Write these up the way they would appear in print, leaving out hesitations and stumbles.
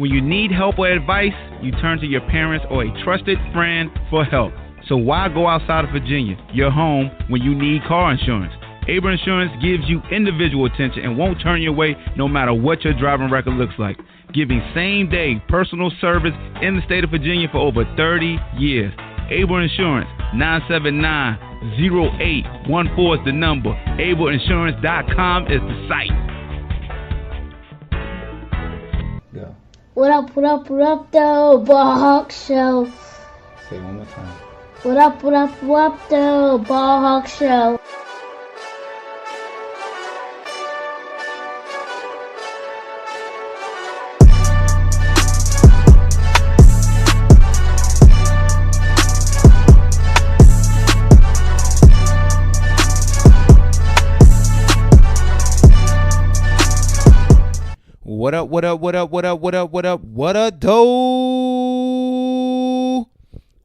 When you need help or advice, you turn to your parents or a trusted friend for help. So why go outside of Virginia, your home, when you need car insurance? Able Insurance gives you individual attention and won't turn you away no matter what your driving record looks like. Giving same-day personal service in the state of Virginia for over 30 years. Able Insurance, 979-0814 is the number. AbleInsurance.com is the site. Go. What up, though, BallHawk Show. Say it one more time. What up, though, BallHawk Show. What up, though?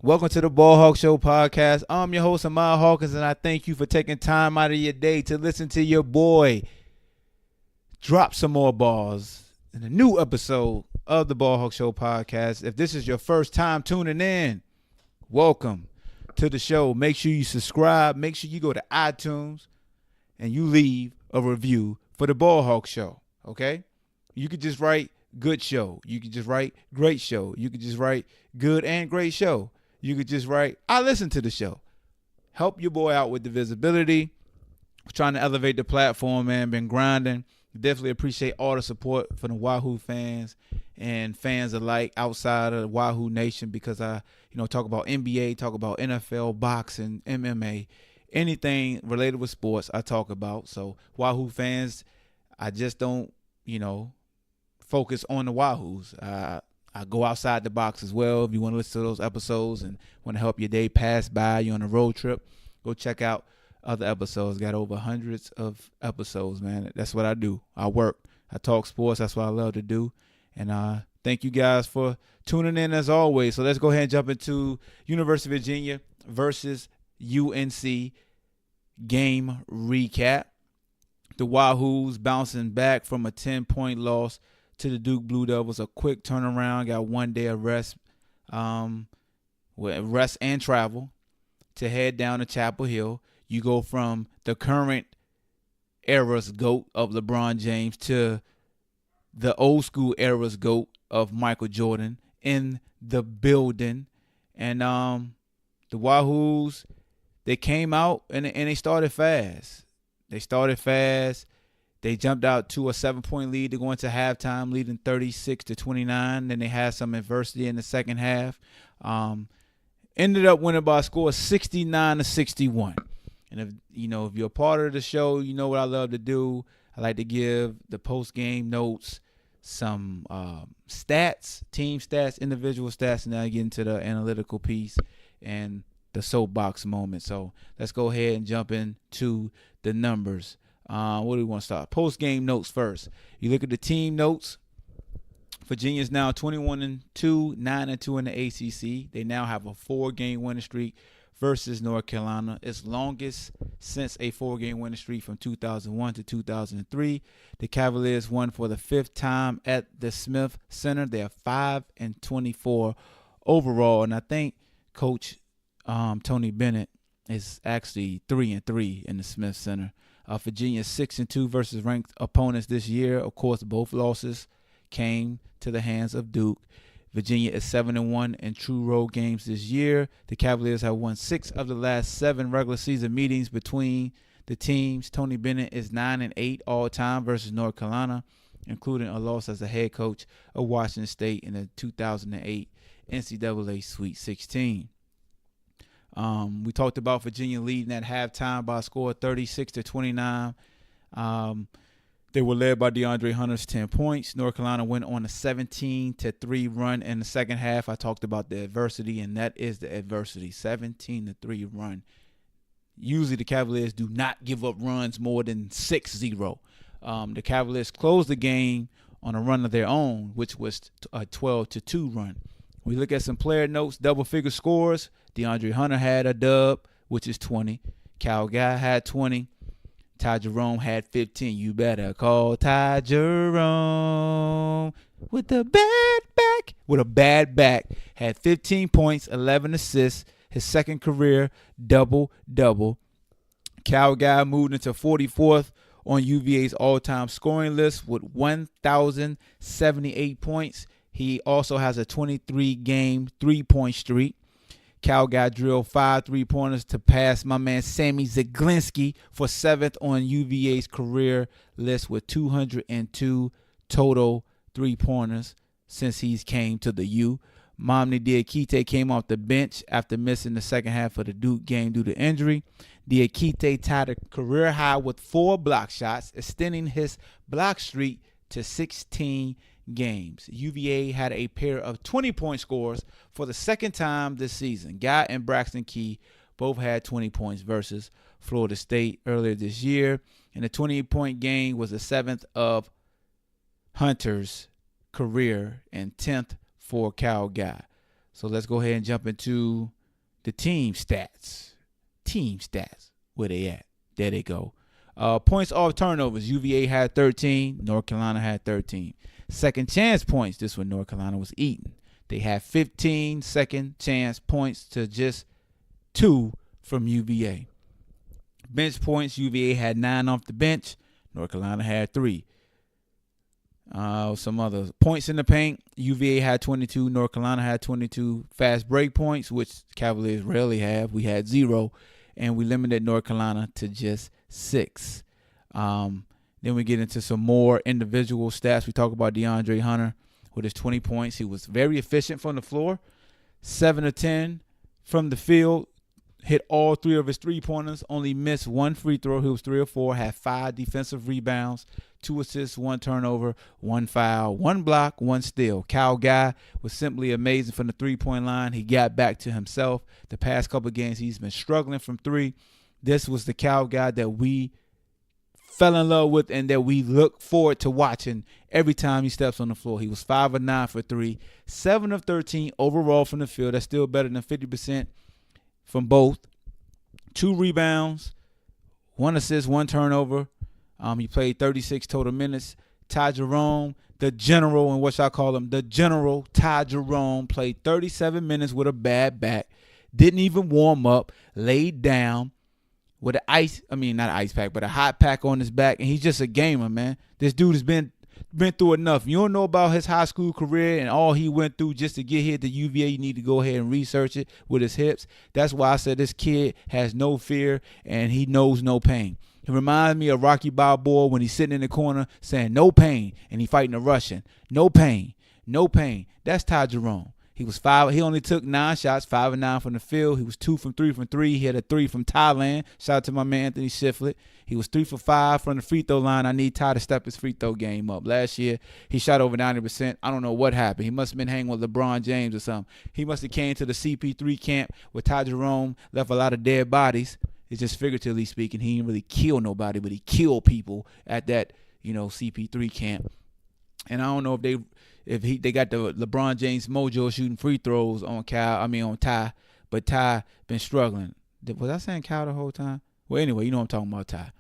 Welcome to the BallHawk Show podcast. I'm your host, Ahmad Hawkins, and I thank you for taking time out of your day to listen to your boy drop some more balls in a new episode of the BallHawk Show podcast. If this is your first time tuning in, welcome to the show. Make sure you subscribe. Make sure you go to iTunes and you leave a review for the BallHawk Show, okay? You could just write good show. You could just write great show. You could just write good and great show. You could just write, I listen to the show. Help your boy out with the visibility. We're trying to elevate the platform, man. Been grinding. Definitely appreciate all the support from the Wahoo fans and fans alike outside of the Wahoo Nation, because I, talk about NBA, talk about NFL, boxing, MMA, anything related with sports I talk about. So Wahoo fans, I just don't, focus on the Wahoos. I go outside the box as well. If you want to listen to those episodes and want to help your day pass by, you're on a road trip, go check out other episodes. Got over hundreds of episodes, man. That's what I do. I work. I talk sports. That's what I love to do. And thank you guys for tuning in as always. So let's go ahead and jump into University of Virginia versus UNC game recap. The Wahoos bouncing back from a 10-point loss to the Duke Blue Devils. A quick turnaround. Got 1 day of rest, rest and travel to head down to Chapel Hill. You go from the current era's GOAT of LeBron James to the old school era's GOAT of Michael Jordan in the building. And the Wahoos, they came out and they started fast. They jumped out to a 7-point lead to go into halftime, leading 36-29. Then they had some adversity in the second half. Ended up winning by a score of 69-61. And if you're a part of the show, you know what I love to do. I like to give the post-game notes, some stats, team stats, individual stats, and then I get into the analytical piece and the soapbox moment. So let's go ahead and jump into the numbers. What do we want to start? Post-game notes first. You look at the team notes. Virginia's now 21-2, 9-2 in the ACC. They now have a 4-game winning streak versus North Carolina. Its longest since a 4-game winning streak from 2001 to 2003. The Cavaliers won for the 5th time at the Smith Center. They are 5-24 overall, and I think Coach Tony Bennett is actually 3-3 in the Smith Center. Virginia 6-2 versus ranked opponents this year. Of course, both losses came to the hands of Duke. Virginia is 7-1 in true road games this year. The Cavaliers have won 6 of the last 7 regular season meetings between the teams. Tony Bennett is 9-8 all time versus North Carolina, including a loss as a head coach of Washington State in the 2008 NCAA Sweet 16. We talked about Virginia leading at halftime by a score of 36-29. They were led by DeAndre Hunter's 10 points. North Carolina went on a 17-3 run in the second half. I talked about the adversity, and that is the adversity. 17-3 run. Usually the Cavaliers do not give up runs more than 6-0. The Cavaliers closed the game on a run of their own, which was a 12-2 run. We look at some player notes, double-figure scores. DeAndre Hunter had a dub, which is 20. Cal Guy had 20. Ty Jerome had 15. You better call Ty Jerome. with a bad back. Had 15 points, 11 assists, his second career double-double. Cal guy moved into 44th on UVA's all-time scoring list with 1,078 points. He also has a 23-game three-point streak. Cal guy drilled 5 3-pointers to pass my man Sammy Zaglinski for 7th on UVA's career list with 202 total three-pointers since he's came to the U. Mamdi Diakite came off the bench after missing the second half of the Duke game due to injury. Diakite tied a career high with 4 block shots, extending his block streak to 16 games. UVA had a pair of 20-point scores for the second time this season. Guy and Braxton Key both had 20 points versus Florida State earlier this year. And the 20-point game was the 7th of Hunter's career and 10th for Cal Guy. So let's go ahead and jump into the team stats. Where they at? There they go. Points off turnovers. UVA had 13. North Carolina had 13. Second chance points. This one North Carolina was eating. They had 15 second chance points to just 2 from UVA. Bench points. UVA had 9 off the bench. North Carolina had 3. Some other points in the paint. UVA had 22. North Carolina had 22. Fast break points, which Cavaliers rarely have. We had 0. And we limited North Carolina to just 6. Then we get into some more individual stats. We talk about DeAndre Hunter with his 20 points. He was very efficient from the floor. 7 of 10 from the field. Hit all 3 of his three-pointers. Only missed 1 free throw. He was 3 or 4. Had 5 defensive rebounds. 2 assists, 1 turnover, 1 foul, 1 block, 1 steal. Cal Guy was simply amazing from the three-point line. He got back to himself. The past couple of games, he's been struggling from 3. This was the Cal Guy that we fell in love with and that we look forward to watching every time he steps on the floor. He was 5 of 9 for 3, 7 of 13 overall from the field. That's still better than 50% from both. 2 rebounds, 1 assist, 1 turnover. He played 36 total minutes. Ty Jerome, the general, and what y'all call him, the general, Ty Jerome, played 37 minutes with a bad back. Didn't even warm up. Laid down with a hot pack on his back, and he's just a gamer, man. This dude has been through enough. You don't know about his high school career and all he went through just to get here to UVA. You need to go ahead and research it with his hips. That's why I said this kid has no fear and he knows no pain. He reminds me of Rocky Balboa when he's sitting in the corner saying no pain, and he fighting a Russian. No pain, no pain. That's Ty Jerome. He was 5. He only took 9 shots, 5 of 9 from the field. He was 2 from 3 from 3. He had a 3 from Thailand. Shout out to my man Anthony Shiflett. He was 3 for 5 from the free throw line. I need Ty to step his free throw game up. Last year, he shot over 90%. I don't know what happened. He must have been hanging with LeBron James or something. He must have came to the CP3 camp where Ty Jerome left a lot of dead bodies. It's just figuratively speaking. He didn't really kill nobody, but he killed people at that, CP3 camp. And I don't know if they got the LeBron James mojo shooting free throws on Ty, but Ty been struggling. Was I saying Cal the whole time? Well, anyway, you know what I'm talking about, Ty.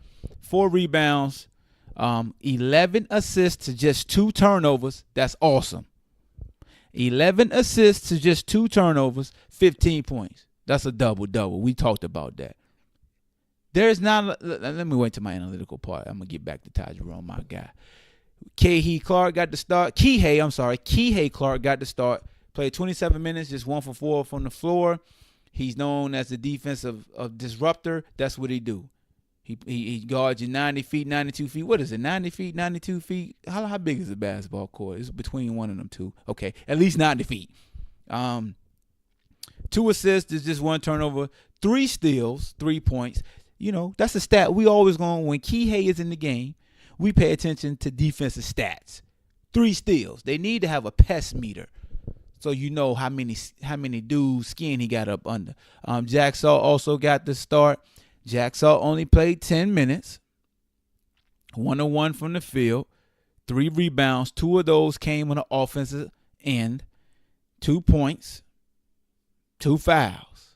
4 rebounds, 11 assists to just 2 turnovers. That's awesome. 11 assists to just 2 turnovers, 15 points. That's a double-double. We talked about that. Let me wait to my analytical part. I'm going to get back to Ty Jerome, my guy. Kihei Clark got the start. Kihei Clark got the start. Played 27 minutes, just 1 for 4 from the floor. He's known as the defensive disruptor. That's what he do. He guards you 90 feet, 92 feet. What is it, 90 feet, 92 feet? How big is a basketball court? It's between one of them two. Okay, at least 90 feet. 2 assists, there's just 1 turnover. 3 steals, 3 points. That's a stat we always when Kihei is in the game, we pay attention to defensive stats. 3 steals. They need to have a pest meter so you know how many dudes' skin he got up under. Jack Saw also got the start. Jack Saw only played 10 minutes. 1 of 1 from the field. 3 rebounds. 2 of those came on the offensive end. 2 points. 2 fouls.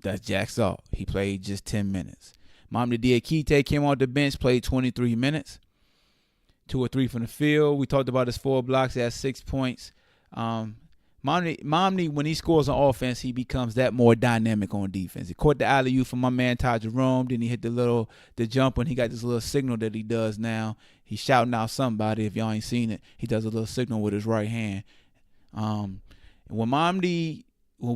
That's Jack Saw. He played just 10 minutes. Mamdi Diakite came off the bench, played 23 minutes. 2 or 3 from the field. We talked about his 4 blocks. He has 6 points. Momney, when he scores on offense, he becomes that more dynamic on defense. He caught the alley-oop from my man Ty Jerome. Then he hit the jump, and he got this little signal that he does now. He's shouting out somebody. If y'all ain't seen it, he does a little signal with his right hand. When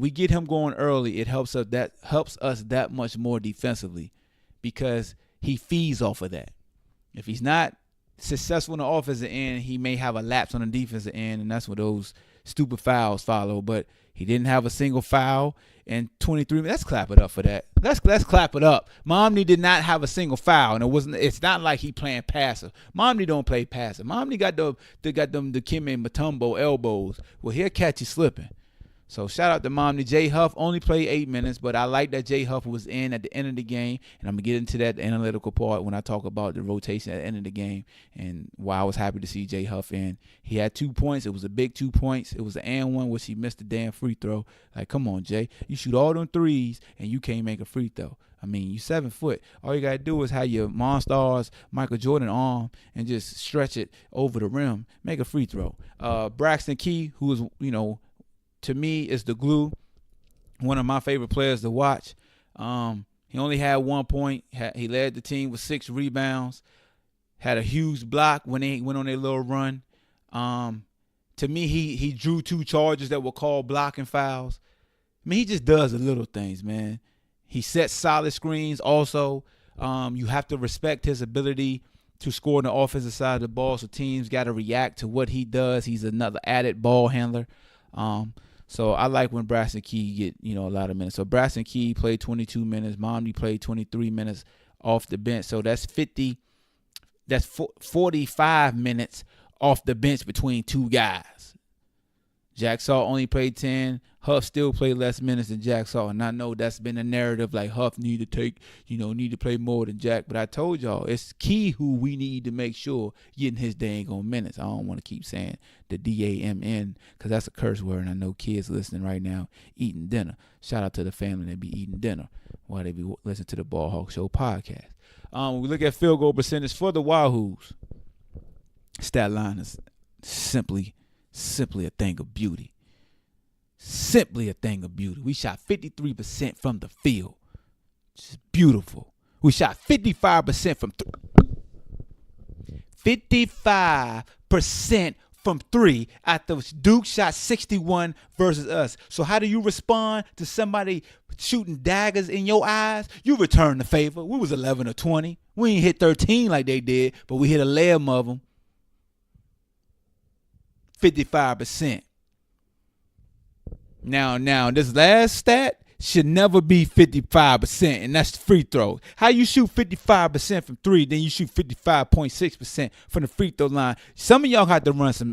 we get him going early, it helps us that much more defensively because he feeds off of that. If he's not successful in the offensive end, he may have a lapse on the defensive end, and that's where those stupid fouls follow. But he didn't have a single foul in 23 minutes. Let's clap it up for that. Let's clap it up. Momney did not have a single foul, and it's not like he playing passive. Momney don't play passive. Momney got the Dikembe Mutombo elbows. Well, he'll catch you slipping. So shout out to Momney. Jay Huff only played 8 minutes, but I like that Jay Huff was in at the end of the game, and I'm going to get into that analytical part when I talk about the rotation at the end of the game and why I was happy to see Jay Huff in. He had 2 points. It was a big 2 points. It was an and one, which he missed the damn free throw. Like, come on, Jay. You shoot all them threes, and you can't make a free throw. I mean, you 7 foot. All you got to do is have your Monstars Michael Jordan arm and just stretch it over the rim. Make a free throw. Braxton Key, who is, to me, is the glue. One of my favorite players to watch. He only had 1 point. He led the team with 6 rebounds. Had a huge block when they went on their little run. To me, he drew 2 charges that were called blocking fouls. I mean, he just does the little things, man. He sets solid screens also. You have to respect his ability to score on the offensive side of the ball, so teams got to react to what he does. He's another added ball handler. So I like when Braxton Key get, a lot of minutes. So Braxton Key played 22 minutes. Momney played 23 minutes off the bench. So that's 45 minutes off the bench between 2 guys. Jack Saw only played 10. Huff still played less minutes than Jack Saw. And I know that's been a narrative like Huff need to play more than Jack. But I told y'all, it's Key who we need to make sure getting his dang on minutes. I don't want to keep saying the DAMN because that's a curse word. And I know kids listening right now eating dinner. Shout out to the family that be eating dinner while they be listening to the Ball Hawk Show podcast. When we look at field goal percentage for the Wahoos, stat line is simply a thing of beauty. Simply a thing of beauty. We shot 53% from the field. Just beautiful. We shot 55% from 55% from 3 after Duke shot 61 versus us. So how do you respond to somebody shooting daggers in your eyes? You return the favor. We was 11 or 20. We ain't hit 13 like they did, but we hit 11 of them. 55%. Now, this last stat should never be 55%, and that's the free throws. How you shoot 55% from 3, then you shoot 55.6% from the free throw line. Some of y'all have to run some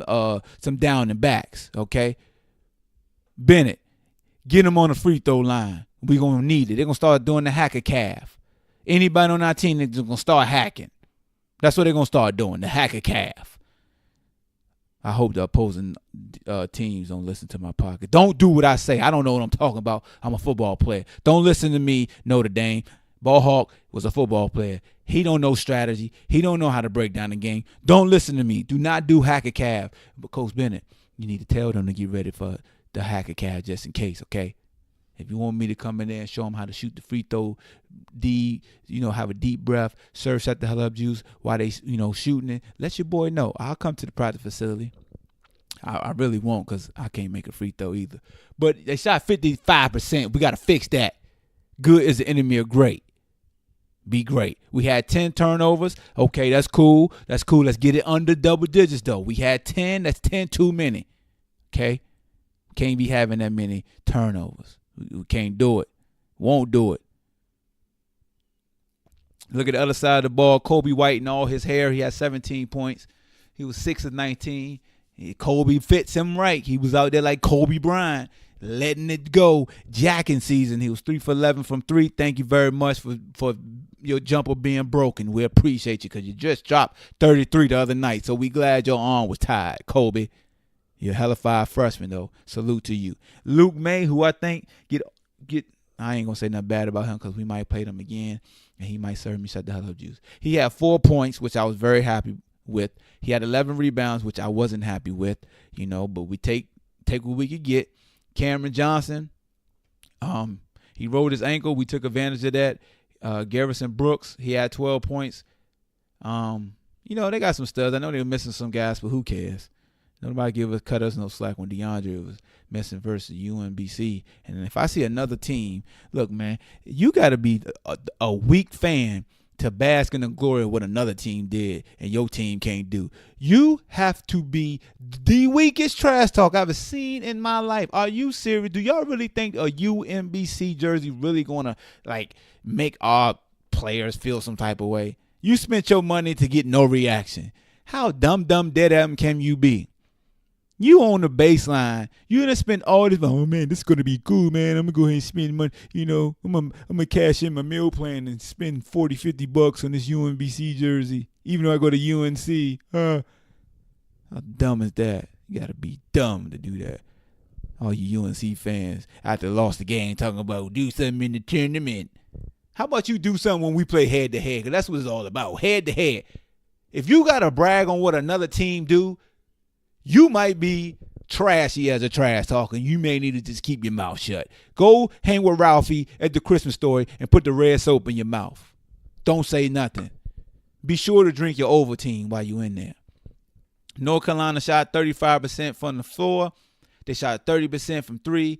down and backs, okay? Bennett, get them on the free throw line. We're going to need it. They're going to start doing the hacker calf. Anybody on our team is going to start hacking. That's what they're going to start doing, the hacker calf. I hope the opposing teams don't listen to my podcast. Don't do what I say. I don't know what I'm talking about. I'm a football player. Don't listen to me, Notre Dame. BallHawk was a football player. He don't know strategy. He don't know how to break down the game. Don't listen to me. Do not do hack a calf. But Coach Bennett, you need to tell them to get ready for the hack a calf just in case, okay? If you want me to come in there and show them how to shoot the free throw, have a deep breath, serve shut the hell up juice while they, shooting it, let your boy know. I'll come to the practice facility. I really won't because I can't make a free throw either. But they shot 55%. We got to fix that. Good is the enemy of great. Be great. We had 10 turnovers. Okay, that's cool. Let's get it under double digits, though. We had 10. That's 10 too many. Okay? Can't be having that many turnovers. We can't do it. Won't do it. Look at the other side of the ball. Kobe White and all his hair. He had 17 points. He was 6 of 19. Kobe fits him right. He was out there like Kobe Bryant, letting it go. Jacking season. He was 3 for 11 from 3. Thank you very much for your jumper being broken. We appreciate you because you just dropped 33 the other night. So we glad your arm was tied, Kobe. You're a hella fire freshman, though. Salute to you. Luke May, who I think get. I ain't going to say nothing bad about him because we might play him again, and he might serve me shut the hell up juice. He had 4 points, which I was very happy with. He had 11 rebounds, which I wasn't happy with, but we take what we could get. Cameron Johnson, he rolled his ankle. We took advantage of that. Garrison Brooks, he had 12 points. They got some studs. I know they were missing some guys, but who cares? Nobody cut us no slack when DeAndre was missing versus UNBC. And if I see another team, look, man, you got to be a weak fan to bask in the glory of what another team did and your team can't do. You have to be the weakest trash talk I've ever seen in my life. Are you serious? Do y'all really think a UNBC jersey really going to make our players feel some type of way? You spent your money to get no reaction. How dumb dead can you be? You on the baseline. You gonna spend all this. Oh man, this is gonna be cool, man. I'm gonna go ahead and spend money. I'm gonna cash in my meal plan and spend $40-$50 on this UNBC jersey, even though I go to UNC. How dumb is that? You gotta be dumb to do that. All you UNC fans after lost the game talking about do something in the tournament. How about you do something when we play head to head? Because that's what it's all about, head to head. If you gotta brag on what another team do, you might be trashy as a trash talker. You may need to just keep your mouth shut. Go hang with Ralphie at the Christmas story and put the red soap in your mouth. Don't say nothing. Be sure to drink your Ovaltine while you're in there. North Carolina shot 35% from the floor. They shot 30% from three,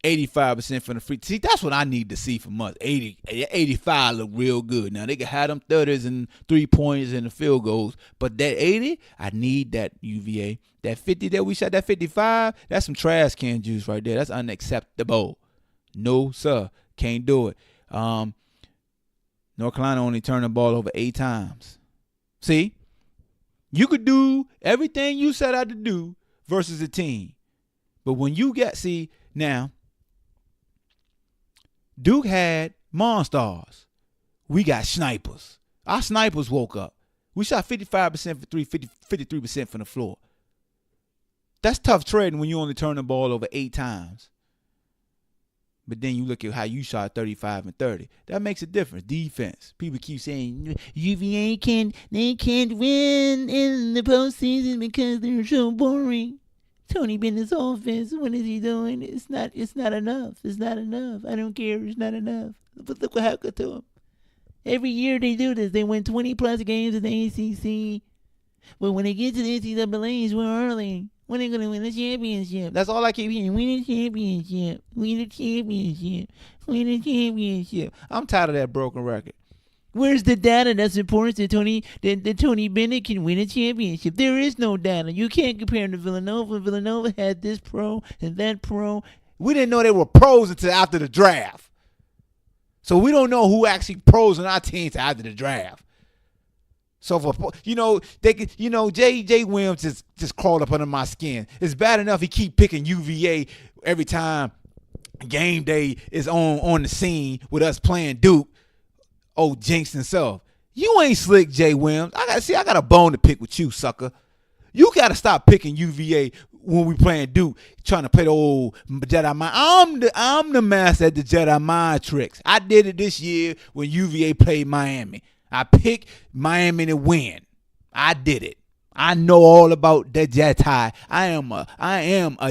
85% from the free. See, that's what I need to see from us. 85 look real good. Now, they can have them 30s and 3-pointers and the field goals, but that 80, I need that UVA. That 50 that we shot, that 55, that's some trash can juice right there. That's unacceptable. No, sir. Can't do it. North Carolina only turned the ball over 8 times. See? You could do everything you set out to do versus a team. But when you now, Duke had monsters. We got snipers. Our snipers woke up. We shot 55% for three, 53% from the floor. That's tough trading when you only turn the ball over 8 times. But then you look at how you shot 35 and 30. That makes a difference. Defense. People keep saying UVA can't win in the postseason because they're so boring. Tony Bennett's offense, what is he doing? It's not enough. It's not enough. I don't care. It's not enough. But look what happened to him. Every year they do this. They win 20-plus games in the ACC. But when they get to the NCAAs, we're early. When are they going to win the championship? That's all I keep hearing. Win the championship. Win the championship. Win the championship. I'm tired of that broken record. Where's the data that supports that Tony Bennett can win a championship? There is no data. You can't compare him to Villanova. Villanova had this pro and that pro. We didn't know they were pros until after the draft. So we don't know who actually pros on our teams after the draft. So J.J. Williams just crawled up under my skin. It's bad enough he keep picking UVA every time game day is on the scene with us playing Duke. Oh, Jinx himself. You ain't slick, Jay Williams. I got a bone to pick with you, sucker. You got to stop picking UVA when we playing Duke, trying to play the old Jedi mind. I'm the master at the Jedi mind tricks. I did it this year when UVA played Miami. I picked Miami to win. I did it. I know all about the Jedi. I am a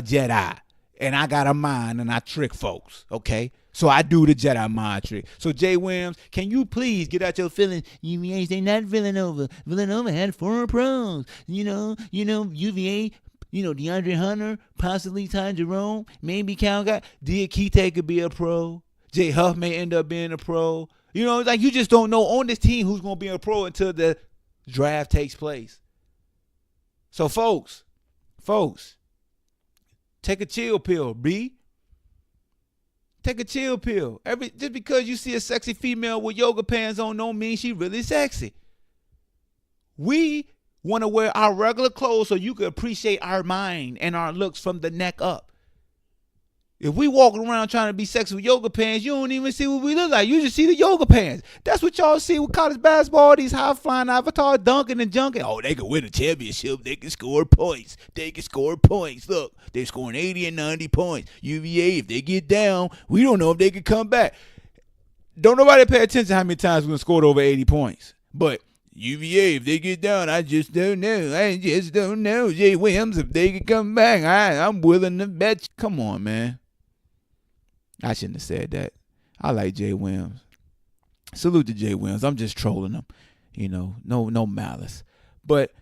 Jedi, and I got a mind, and I trick folks. Okay. So I do the Jedi mind trick. So Jay Williams, can you please get out your feelings? UVA, they not Villanova. Villanova had 4 pros. UVA, DeAndre Hunter, possibly Ty Jerome, maybe Cal Guy. Diakite could be a pro. Jay Huff may end up being a pro. You just don't know on this team who's going to be a pro until the draft takes place. So folks, take a chill pill, B. Take a chill pill. Just because you see a sexy female with yoga pants on don't mean she really sexy. We want to wear our regular clothes so you can appreciate our mind and our looks from the neck up. If we walking around trying to be sexy with yoga pants, you don't even see what we look like. You just see the yoga pants. That's what y'all see with college basketball, these high-flying avatars dunking and junking. Oh, they can win a championship. They can score points. Look, they're scoring 80 and 90 points. UVA, if they get down, we don't know if they can come back. Don't nobody pay attention to how many times we're going to score over 80 points. But UVA, if they get down, I just don't know. Jay Williams, if they could come back, I'm willing to bet you. Come on, man. I shouldn't have said that. I like Jay Williams. Salute to Jay Williams. I'm just trolling him. No malice. But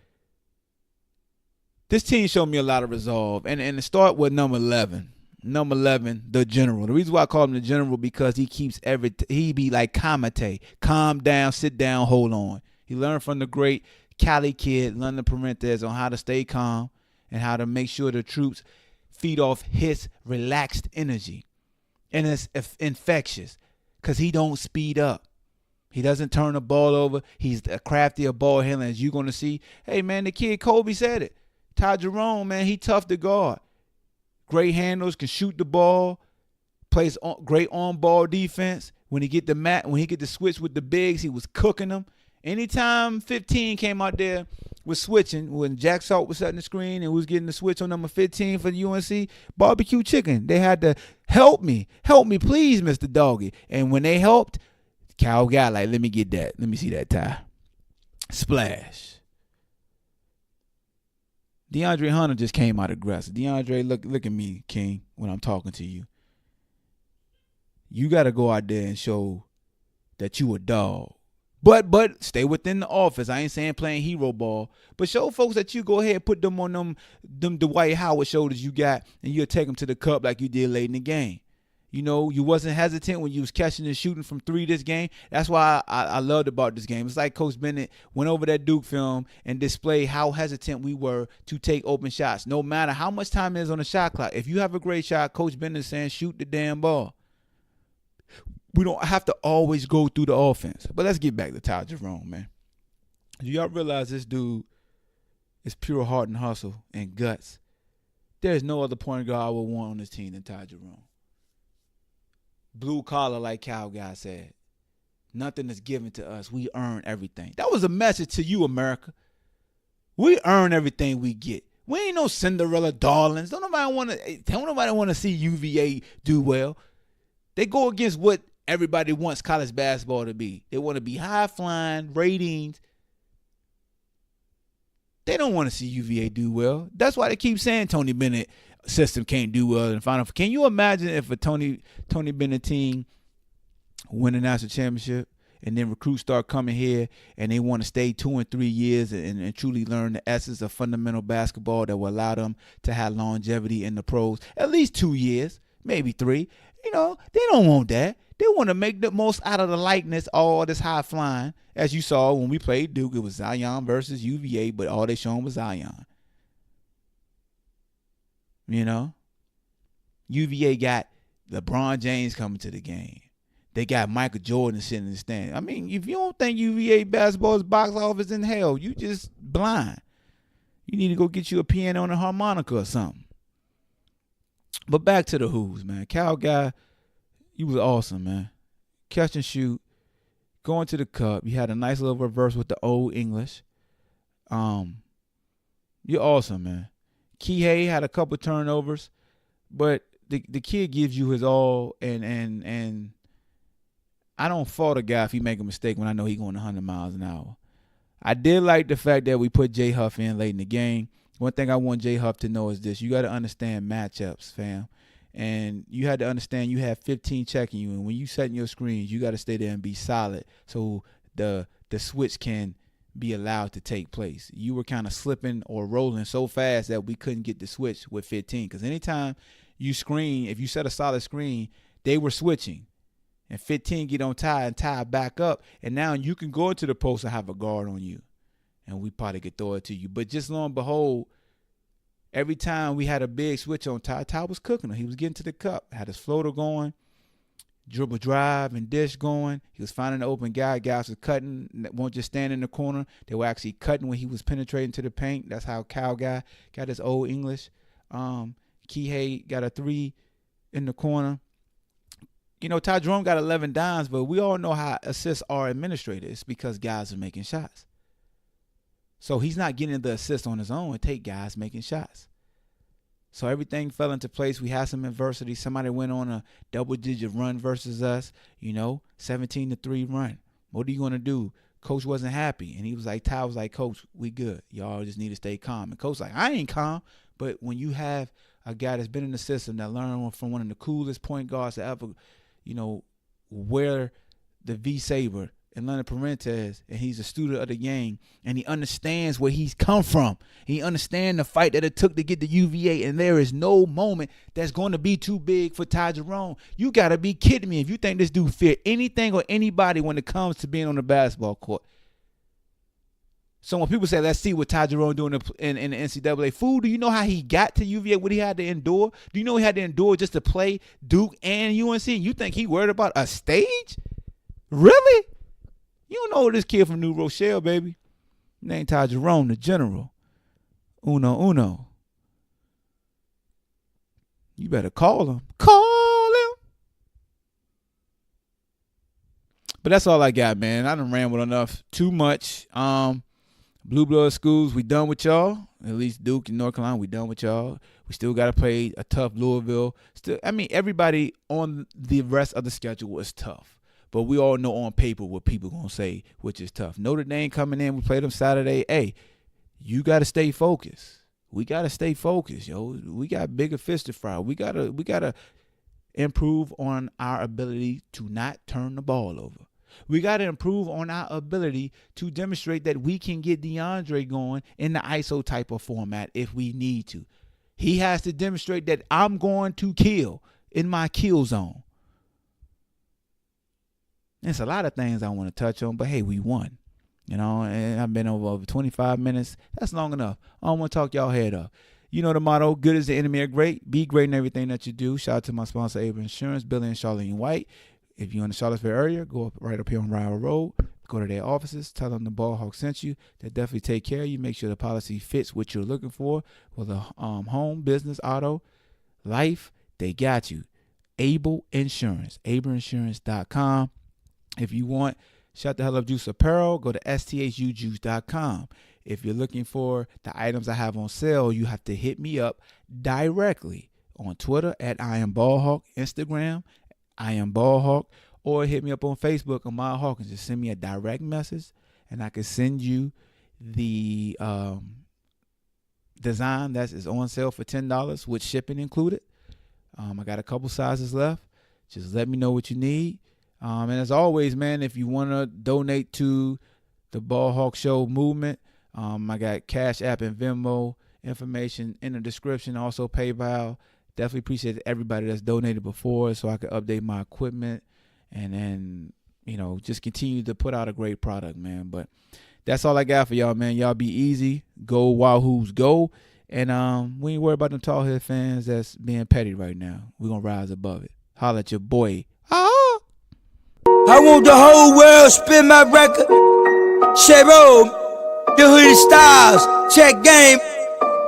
this team showed me a lot of resolve. And to start with number 11. Number 11, the general. The reason why I call him the general because he keeps he be like Kamate. Calm down, sit down, hold on. He learned from the great Cali kid, London Parentes, on how to stay calm and how to make sure the troops feed off his relaxed energy. And it's infectious because he don't speed up. He doesn't turn the ball over. He's a craftier ball handler, as you're going to see. Hey, man, the kid Kobe said it. Ty Jerome, man, he tough to guard. Great handles, can shoot the ball, plays great on-ball defense. When he get the switch with the bigs, he was cooking them. Anytime 15 came out there with switching, when Jack Salt was setting the screen and was getting the switch on number 15 for the UNC, barbecue chicken. They had to help me, please, Mr. Doggy. And when they helped, Cal got like, let me get that. Let me see that tie. Splash. DeAndre Hunter just came out aggressive. DeAndre, look at me, King, when I'm talking to you. You got to go out there and show that you a dog. But stay within the office. I ain't saying playing hero ball. But show folks that you go ahead and put them on them Dwight Howard shoulders you got, and you'll take them to the cup like you did late in the game. You wasn't hesitant when you was catching and shooting from three this game. That's why I loved about this game. It's like Coach Bennett went over that Duke film and displayed how hesitant we were to take open shots. No matter how much time it is on the shot clock. If you have a great shot, Coach Bennett is saying shoot the damn ball. We don't have to always go through the offense. But let's get back to Ty Jerome, man. Do y'all realize this dude is pure heart and hustle and guts? There's no other point guard I would want on this team than Ty Jerome. Blue collar, like Cal Guy said. Nothing is given to us. We earn everything. That was a message to you, America. We earn everything we get. We ain't no Cinderella darlings. Don't nobody want to see UVA do well. They go against what everybody wants college basketball to be. They want to be high flying, ratings. They don't want to see UVA do well. That's why they keep saying Tony Bennett system can't do well in the final. Can you imagine if a Tony Bennett team win a national championship and then recruits start coming here and they want to stay 2 and 3 years and truly learn the essence of fundamental basketball that will allow them to have longevity in the pros, at least 2 years, maybe 3. They don't want that. They want to make the most out of the likeness, all this high flying. As you saw when we played Duke, it was Zion versus UVA, but all they showing was Zion. UVA got LeBron James coming to the game. They got Michael Jordan sitting in the stand. I mean, if you don't think UVA basketball is box office in hell, you just blind. You need to go get you a piano and a harmonica or something. But back to the Who's, man. Cal Guy, you was awesome, man. Catch and shoot. Going to the cup. You had a nice little reverse with the old English. You're awesome, man. Kihei had a couple turnovers, but the kid gives you his all, and I don't fault a guy if he make a mistake when I know he going 100 miles an hour. I did like the fact that we put J Huff in late in the game. One thing I want J Huff to know is this: you got to understand matchups, fam, and you had to understand you have 15 checking you, and when you setting your screens, you got to stay there and be solid so the switch can be allowed to take place. You were kind of slipping or rolling so fast that we couldn't get the switch with 15. Because anytime you screen, if you set a solid screen, they were switching. And 15 get on Ty and Ty back up. And now you can go into the post and have a guard on you. And we probably could throw it to you. But just lo and behold, every time we had a big switch on Ty, Ty was cooking him. He was getting to the cup, had his floater going, dribble drive and dish going. He was finding the open guy. Guys were cutting, won't just stand in the corner. They were actually cutting when he was penetrating to the paint. That's how Cal Guy got his old English. Kihei got a 3 in the corner. Ty Jerome got 11 dimes, but we all know how assists are administrated. It's because guys are making shots. So he's not getting the assist on his own. It take guys making shots. So everything fell into place. We had some adversity. Somebody went on a double-digit run versus us, 17-3 run. What are you going to do? Coach wasn't happy. And he was like, Ty was like, Coach, we good. Y'all just need to stay calm. And Coach like, I ain't calm. But when you have a guy that's been in the system that learned from one of the coolest point guards to ever, wear the V Saber and Leonard Parentes, and he's a student of the game, and he understands where he's come from. He understands the fight that it took to get to UVA, and there is no moment that's going to be too big for Ty Jerome. You got to be kidding me if you think this dude fear anything or anybody when it comes to being on the basketball court. So when people say, let's see what Ty Jerome doing in the NCAA, fool, do you know how he got to UVA, what he had to endure? Do you know he had to endure just to play Duke and UNC? You think he worried about a stage? Really? You don't know this kid from New Rochelle, baby. Named Ty Jerome, the general. Uno. You better call him. Call him. But that's all I got, man. I done rambled enough. Too much. Blue Blood schools, we done with y'all. At least Duke and North Carolina, we done with y'all. We still got to play a tough Louisville. Everybody on the rest of the schedule was tough. But we all know on paper what people going to say, which is tough. Notre Dame coming in, we played them Saturday. Hey, you got to stay focused. We got to stay focused, yo. We got bigger fish to fry. We gotta improve on our ability to not turn the ball over. We got to improve on our ability to demonstrate that we can get DeAndre going in the ISO type of format if we need to. He has to demonstrate that I'm going to kill in my kill zone. There's a lot of things I want to touch on, but hey, we won. And I've been over 25 minutes. That's long enough. I don't want to talk y'all head up. You know the motto, good is the enemy of great. Be great in everything that you do. Shout out to my sponsor, Able Insurance, Billy and Charlene White. If you're in the Charlottesville area, go right up here on Ryle Road. Go to their offices. Tell them the BallHawk sent you. They'll definitely take care of you. Make sure the policy fits what you're looking for. Whether home, business, auto, life, they got you. Able Insurance. AbleInsurance.com. If you want Shut the Hell Up Juice apparel, go to sthujuice.com. If you're looking for the items I have on sale, you have to hit me up directly on Twitter at I Am BallHawk, Instagram, I Am BallHawk, or hit me up on Facebook on My Hawk and just send me a direct message, and I can send you the design that is on sale for $10 with shipping included. I got a couple sizes left. Just let me know what you need. And as always, man, if you want to donate to the BallHawk Show movement, I got CashApp and Venmo information in the description. Also PayPal. Definitely appreciate everybody that's donated before so I can update my equipment and then, just continue to put out a great product, man. But that's all I got for y'all, man. Y'all be easy. Go Wahoos, go. And we ain't worried about them tall head fans that's being petty right now. We're going to rise above it. Holla at your boy. I want the whole world spin my record. Jerome, the hoodie styles, check game,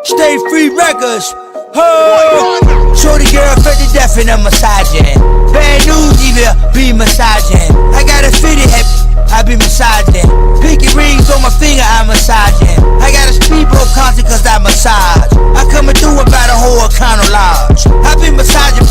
stay free records. Oh, shorty girl fed to death and I'm massaging. Bad news either be massaging. I got a fitted head, I be massaging. Pinky rings on my finger, I'm massaging. I got a speedboat concert cause I massage. I coming through about a whole Econo Lodge. I be massaging.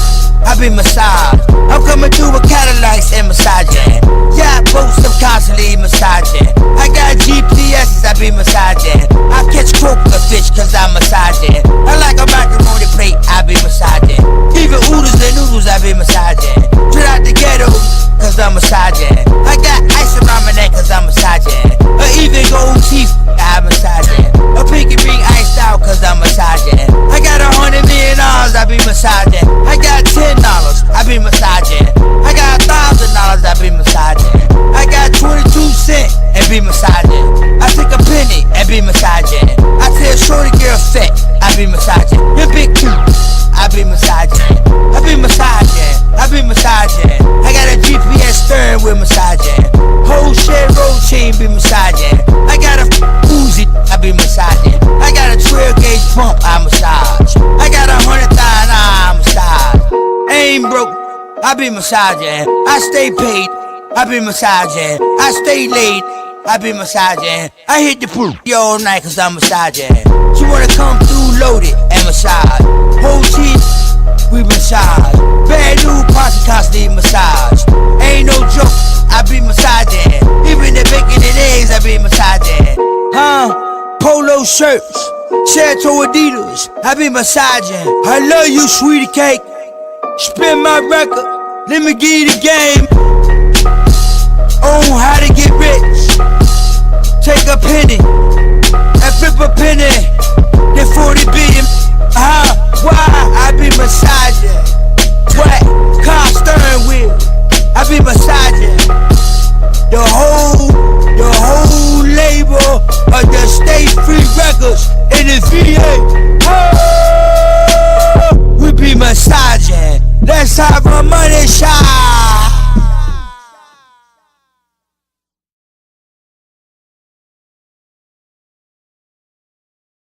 I be massaged. I'm coming through with Cadillacs and massaging. Yeah, boats, I'm constantly massaging. I got GPS's, I be massaging. I catch croaker fish cause I'm massaging. I like a macaroni plate, I be massaging. Even oodles and noodles, I be massaging. Straight out the ghetto cause I'm massaging. I got ice around my neck cause I'm massaging. Or even gold teeth, I'm massaging. A pinky ring iced out cause I'm massaging. I got $100 million, I be massaging. I got $10, I be massaging. I got $1,000, I be massaging. I got 22 cents and be massaging. I take a penny and be massaging. I tell shorty girl fat, I be massaging. Your big cute, I be massaging. I be massaging, I be massaging. I got a GPS steering with massaging. Whole shit roll chain be massaging. I got a Uzi, I be massaging. I got a 12 gauge pump, I massage. I got 100,000, I massage. Ain't broke, I be massaging. I stay paid, I be massaging. I stay late, I be massaging. I hit the pool all night cause I'm massaging. She wanna come through loaded and massage. Whole team, we massage. Bad new party constantly massage. Ain't no joke, I be massaging. Even the bacon and eggs, Chair to Adidas, I be massaging. I love you, sweetie cake. Spin my record, let me give you the game. On how to get rich. Take a penny,